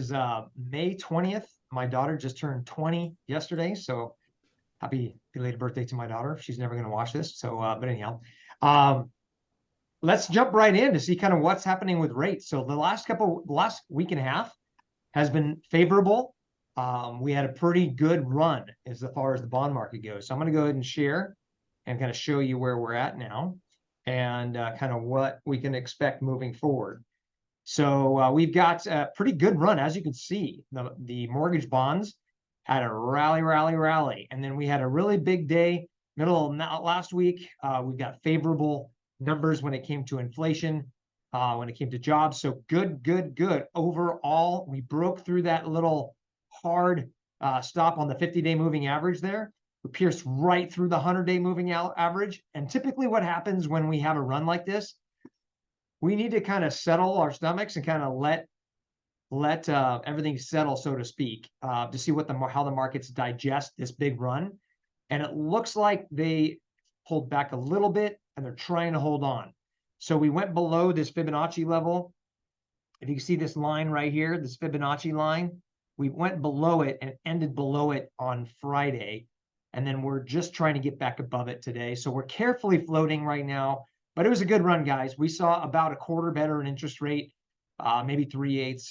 Is May 20th. My daughter just turned 20 yesterday, so happy belated birthday to my daughter. She's never going to watch this, so but anyhow, um, let's jump right in to see kind of what's happening with rates. So the last week and a half has been favorable. We had a pretty good run as far as the bond market goes. So I'm going to go ahead and share and kind of show you where we're at now and kind of what we can expect moving forward. So we've got a pretty good run, as you can see. The mortgage bonds had a rally, and then we had a really big day middle of last week. We've got favorable numbers when it came to inflation, when it came to jobs. So good. Overall, we broke through that little hard stop on the 50-day moving average there. We pierced right through the 100-day moving average. And typically what happens when we have a run like this, we need to kind of settle our stomachs and kind of let everything settle, so to speak, to see what how the markets digest this big run. And it looks like they pulled back a little bit and they're trying to hold on. So we went below this Fibonacci level. If you can see this line right here, this Fibonacci line, we went below it and ended below it on Friday. And then we're just trying to get back above it today. So we're carefully floating right now. But it was a good run, guys. We saw about a quarter better in interest rate, maybe 3/8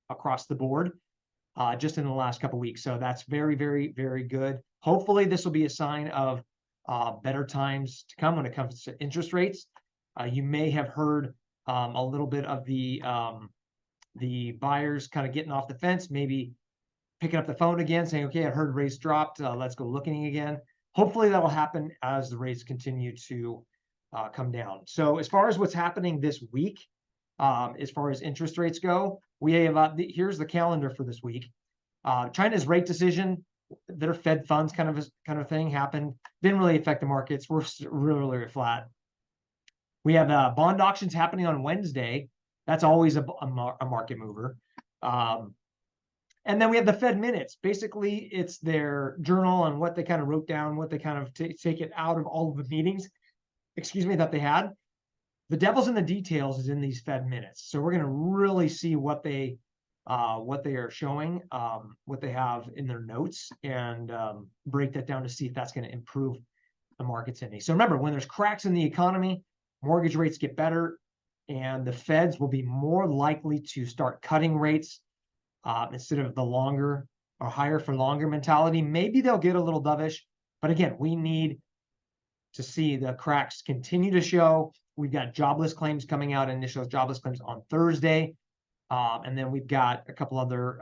across the board just in the last couple of weeks. So that's very good. Hopefully, this will be a sign of better times to come when it comes to interest rates. You may have heard a little bit of the buyers kind of getting off the fence, maybe picking up the phone again, saying, "Okay, I heard rates dropped. Let's go looking again." Hopefully, that will happen as the rates continue to come down. So as far as what's happening this week, as far as interest rates go, we have here's the calendar for this week. China's rate decision, their Fed funds kind of thing happened. Didn't really affect the markets. We're really flat. We have bond auctions happening on Wednesday. That's always a market mover. And then we have the Fed minutes. Basically, it's their journal on what they kind of wrote down, what they kind of take it out of all of the meetings, that they had. The devil's in the details is in these Fed minutes. So we're going to really see what they are showing, what they have in their notes, and break that down to see if that's going to improve the markets any. So remember, when there's cracks in the economy, mortgage rates get better, and the Feds will be more likely to start cutting rates instead of the longer or higher for longer mentality. Maybe they'll get a little dovish, but again, we need to see the cracks continue to show. We've got jobless claims coming out, initial jobless claims on Thursday. And then we've got a couple other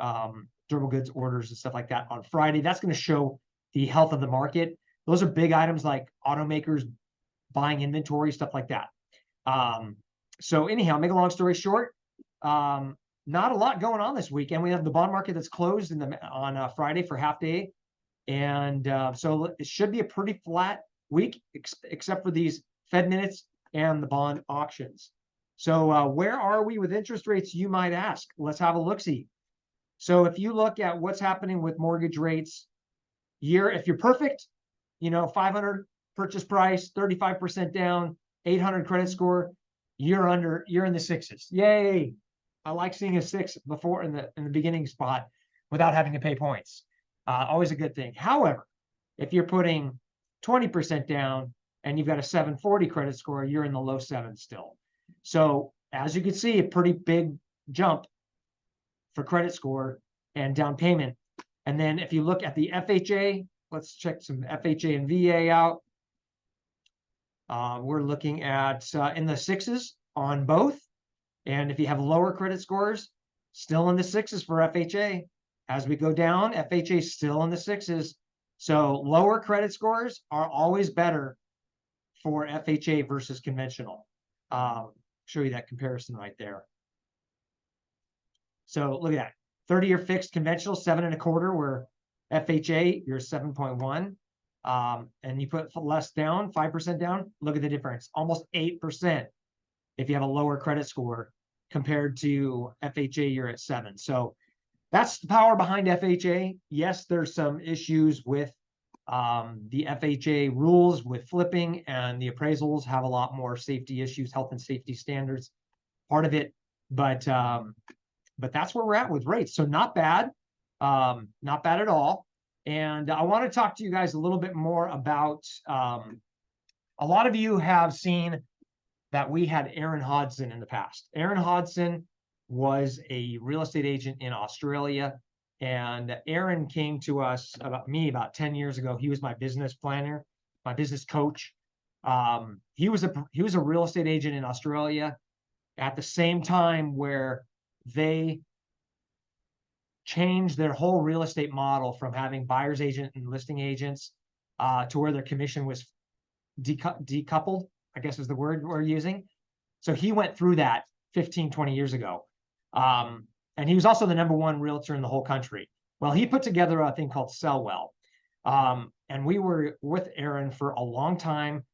durable goods orders and stuff like that on Friday. That's going to show the health of the market. Those are big items like automakers buying inventory, stuff like that. So anyhow, make a long story short, not a lot going on this weekend. We have the bond market that's closed on Friday for half day. And so it should be a pretty flat week, except for these Fed minutes and the bond auctions. So where are we with interest rates, you might ask? Let's have a look-see. So if you look at what's happening with mortgage rates, if you're perfect, 500 purchase price, 35% down, 800 credit score, you're in the sixes. Yay! I like seeing a 6 before in the beginning spot without having to pay points. Always a good thing. However, if you're putting 20% down and you've got a 740 credit score, you're in the low 7s still. So as you can see, a pretty big jump for credit score and down payment. And then if you look at the FHA, let's check some FHA and VA out. We're looking at in the 6s on both. And if you have lower credit scores, still in the 6s for FHA. As we go down, FHA is still in the 6s. So lower credit scores are always better for FHA versus conventional. Show you that comparison right there. So look at that. 30-year fixed conventional, 7.25, where FHA, you're 7.1. And you put less down, 5% down, look at the difference. Almost 8% if you have a lower credit score compared to FHA, you're at 7. So that's the power behind FHA. Yes, there's some issues with the FHA rules with flipping, and the appraisals have a lot more safety issues, health and safety standards, part of it. But but that's where we're at with rates. So not bad, not bad at all. And I want to talk to you guys a little bit more about, a lot of you have seen that we had Aaron Hodson in the past. Aaron Hodson was a real estate agent in Australia. And Aaron came to us about 10 years ago. He was my business planner, my business coach. He was a real estate agent in Australia at the same time where they changed their whole real estate model from having buyer's agent and listing agents to where their commission was decoupled, I guess is the word we're using. So he went through that 15, 20 years ago. And he was also the #1 realtor in the whole country. Well, he put together a thing called Sell Well. And we were with Aaron for a long time.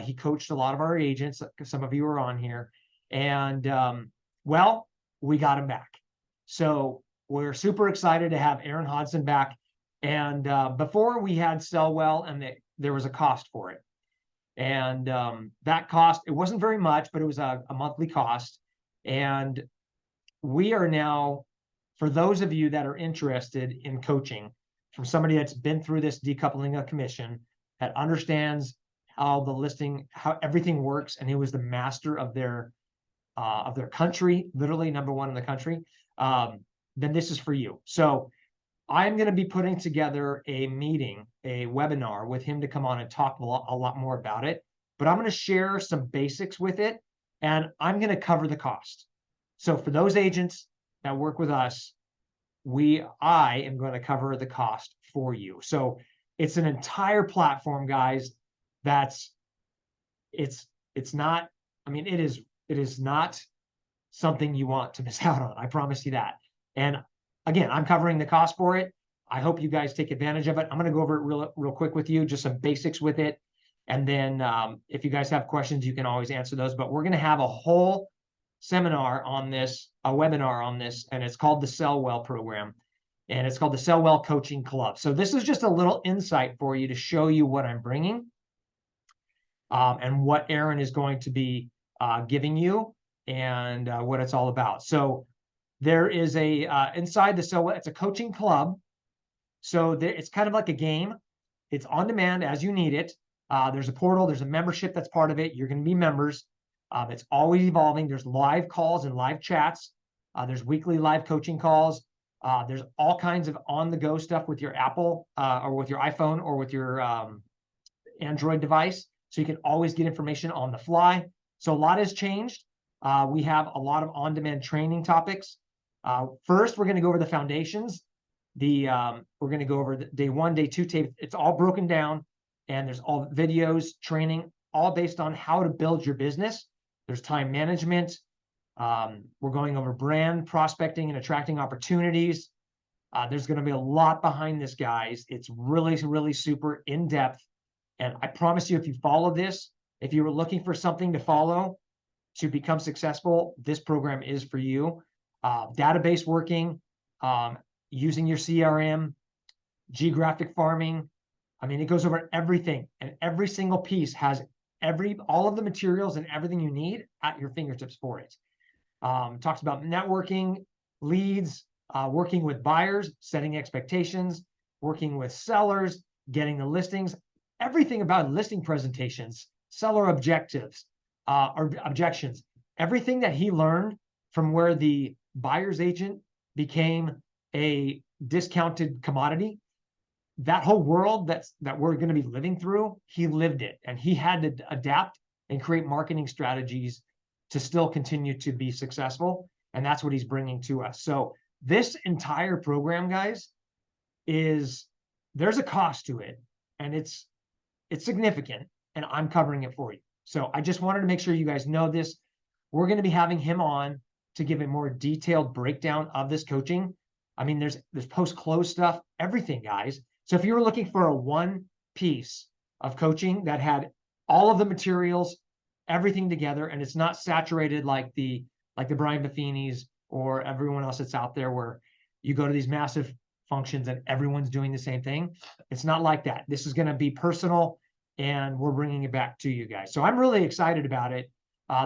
He coached a lot of our agents. Some of you are on here. And well, we got him back. So we're super excited to have Aaron Hodson back. And before we had Sell Well, and there was a cost for it. And that cost, it wasn't very much, but it was a monthly cost. And we are now, for those of you that are interested in coaching from somebody that's been through this decoupling of commission, that understands how the listing, how everything works, and he was the master of their country, literally #1 in the country, then this is for you. So I'm going to be putting together a meeting, a webinar with him to come on and talk a lot more about it. But I'm going to share some basics with it, and I'm going to cover the cost. So for those agents that work with us, I am going to cover the cost for you. So it's an entire platform, guys. It's not, I mean, it is not something you want to miss out on. I promise you that. And again, I'm covering the cost for it. I hope you guys take advantage of it. I'm going to go over it real quick with you, just some basics with it. And then if you guys have questions, you can always answer those. But we're going to have a whole seminar on this, a webinar on this, and it's called the Sell Well program. And it's called the Sell Well Coaching Club. So this is just a little insight for you to show you what I'm bringing and what Aaron is going to be giving you and what it's all about. So there is inside the Sell Well, it's a coaching club. So it's kind of like a game. It's on demand as you need it. There's a portal, there's a membership that's part of it. You're going to be members. It's always evolving. There's live calls and live chats. There's weekly live coaching calls. There's all kinds of on-the-go stuff with your Apple or with your iPhone or with your Android device. So you can always get information on the fly. So a lot has changed. We have a lot of on-demand training topics. First, we're going to go over the foundations. We're going to go over the day 1, day 2 tape. It's all broken down, and there's all videos, training, all based on how to build your business. There's time management. We're going over brand prospecting and attracting opportunities. There's going to be a lot behind this, guys. It's really, really super in depth. And I promise you, if you follow this, if you were looking for something to follow to become successful, this program is for you. Database working, using your CRM, geographic farming. I mean, it goes over everything, and every single piece has all of the materials and everything you need at your fingertips for it. Talks about networking, leads, working with buyers, setting expectations, working with sellers, getting the listings, everything about listing presentations, seller objectives, or objections, everything that he learned from where the buyer's agent became a discounted commodity. That whole world that we're going to be living through, he lived it, and he had to adapt and create marketing strategies to still continue to be successful. And that's what he's bringing to us. So this entire program, guys, there's a cost to it, and it's significant, and I'm covering it for you. So I just wanted to make sure you guys know this. We're going to be having him on to give a more detailed breakdown of this coaching. I mean, there's post-close stuff, everything, guys. So if you were looking for a one piece of coaching that had all of the materials, everything together, and it's not saturated like the Brian Buffini's or everyone else that's out there where you go to these massive functions and everyone's doing the same thing. It's not like that. This is going to be personal, and we're bringing it back to you guys. So I'm really excited about it.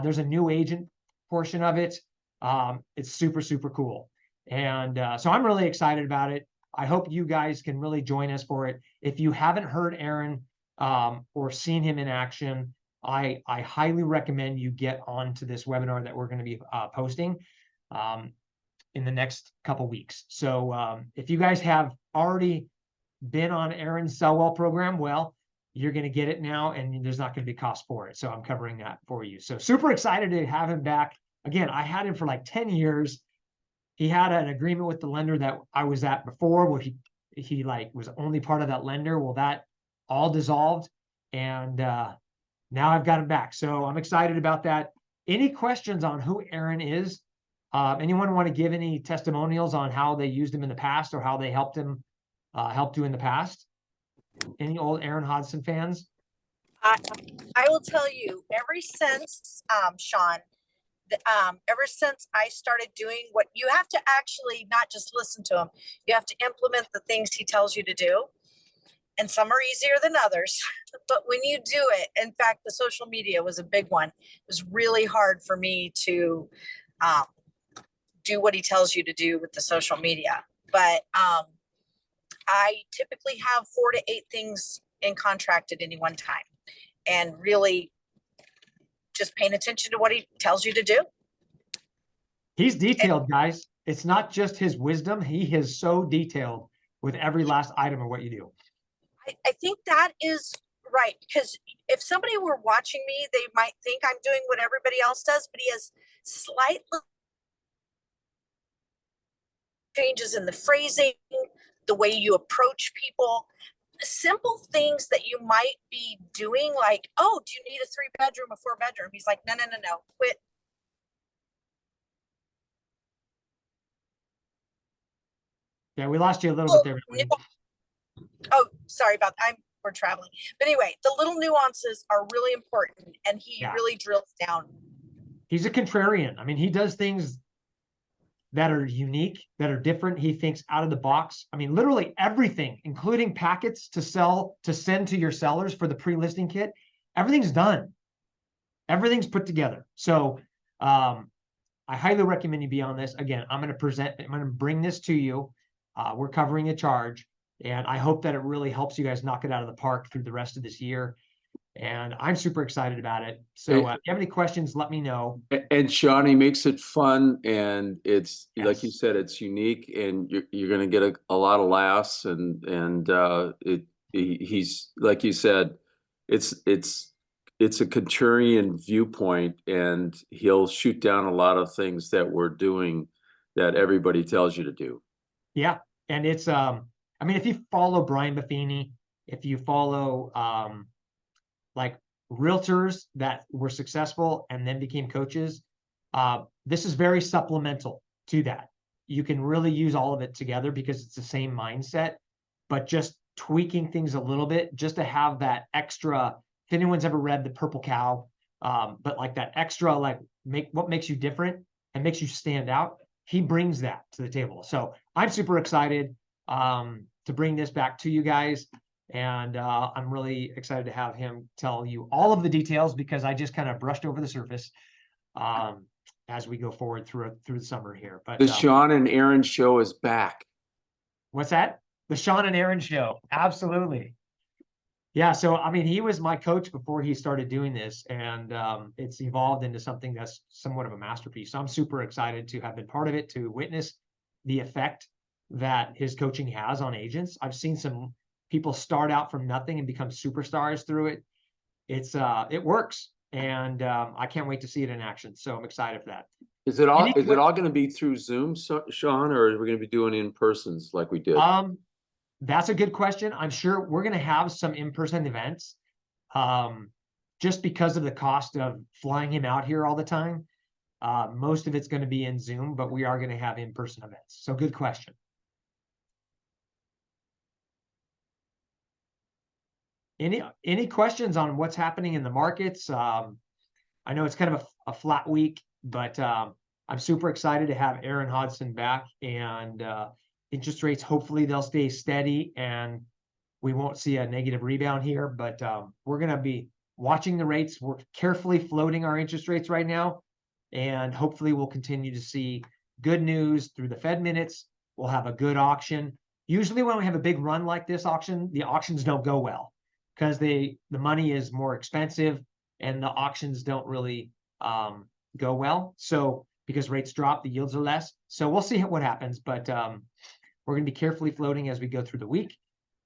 There's a new agent portion of it. It's super, super cool. And so I'm really excited about it. I hope you guys can really join us for it. If you haven't heard Aaron or seen him in action, I highly recommend you get onto this webinar that we're going to be posting in the next couple weeks. So if you guys have already been on Aaron's Sell Well program, well, you're going to get it now, and there's not going to be cost for it. So I'm covering that for you. So super excited to have him back. Again, I had him for like 10 years. He had an agreement with the lender that I was at before, where he like was only part of that lender. Well, that all dissolved, and now I've got him back. So I'm excited about that. Any questions on who Aaron is? Anyone want to give any testimonials on how they used him in the past, or how they helped him helped you in the past? Any old Aaron Hodson fans? I will tell you, ever since Sean, ever since I started doing what you have to actually not just listen to him, you have to implement the things he tells you to do. And some are easier than others, but when you do it, in fact, the social media was a big one. It was really hard for me to do what he tells you to do with the social media. But I typically have 4 to 8 things in contract at any one time, and really just paying attention to what he tells you to do. He's detailed, guys. It's not just his wisdom. He is so detailed with every last item of what you do. I think that is right, because if somebody were watching me, they might think I'm doing what everybody else does, but he has slight changes in the phrasing, the way you approach people, simple things that you might be doing, like, oh, do you need a 3-bedroom, a 4-bedroom? He's like, no, quit. Yeah, we lost you a little bit there. Oh, sorry about that. We're traveling. But anyway, the little nuances are really important, and he really drills down. He's a contrarian. I mean, he does things that are unique, that are different. He thinks out of the box. I mean, literally everything, including packets to send to your sellers for the pre-listing kit. Everything's done. Everything's put together. So I highly recommend you be on this. Again, I'm going to bring this to you. We're covering a charge, and I hope that it really helps you guys knock it out of the park through the rest of this year. And I'm super excited about it. So if you have any questions, let me know. And Sean, he makes it fun, and it's like you said, it's unique, and you're going to get a lot of laughs, and he's like you said, it's a contrarian viewpoint, and he'll shoot down a lot of things that we're doing that everybody tells you to do. Yeah, and it's I mean, if you follow Brian Buffini, if you follow like realtors that were successful and then became coaches, this is very supplemental to that. You can really use all of it together because it's the same mindset, but just tweaking things a little bit just to have that extra. If anyone's ever read The Purple Cow, but like that extra, like what makes you different and makes you stand out, he brings that to the table. So I'm super excited to bring this back to you guys. And I'm really excited to have him tell you all of the details, because I just kind of brushed over the surface as we go forward through the summer here. But the Sean and Aaron show is back. What's that? The Sean and Aaron show. Absolutely. Yeah. So, I mean, he was my coach before he started doing this, and it's evolved into something that's somewhat of a masterpiece. So I'm super excited to have been part of it, to witness the effect that his coaching has on agents. I've seen some people start out from nothing and become superstars through it. It works, and I can't wait to see it in action. So I'm excited for that. Is it all going to be through Zoom, Sean, or are we going to be doing in-persons like we did? That's a good question. I'm sure we're going to have some in-person events, just because of the cost of flying him out here all the time. Most of it's going to be in Zoom, but we are going to have in-person events. So good question. Any questions on what's happening in the markets? I know it's kind of a flat week, but I'm super excited to have Aaron Hodson back, and interest rates, hopefully they'll stay steady and we won't see a negative rebound here, but we're going to be watching the rates. We're carefully floating our interest rates right now, and hopefully we'll continue to see good news through the Fed minutes. We'll have a good auction. Usually when we have a big run like this auction, the auctions don't go well because the money is more expensive and the auctions don't really go well. So because rates drop, the yields are less. So we'll see what happens, but we're going to be carefully floating as we go through the week.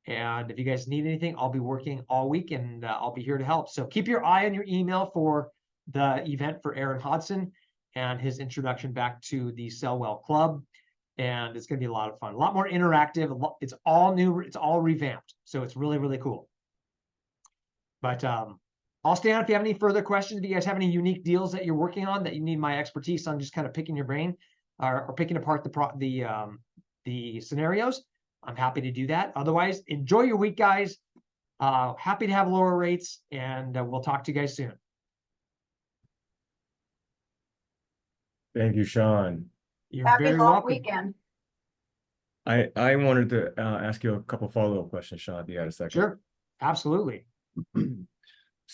And if you guys need anything, I'll be working all week and I'll be here to help. So keep your eye on your email for the event for Aaron Hodson and his introduction back to the Sellwell Club. And it's going to be a lot of fun, a lot more interactive. It's all new. It's all revamped. So it's really, really cool. But I'll stay on if you have any further questions. If you guys have any unique deals that you're working on that you need my expertise on, just kind of picking your brain or picking apart the scenarios, I'm happy to do that. Otherwise, enjoy your week, guys. Happy to have lower rates, and we'll talk to you guys soon. Thank you, Sean. You're Happy very long welcome. weekend. I wanted to ask you a couple follow-up questions, Sean, if you had a second. Sure, absolutely.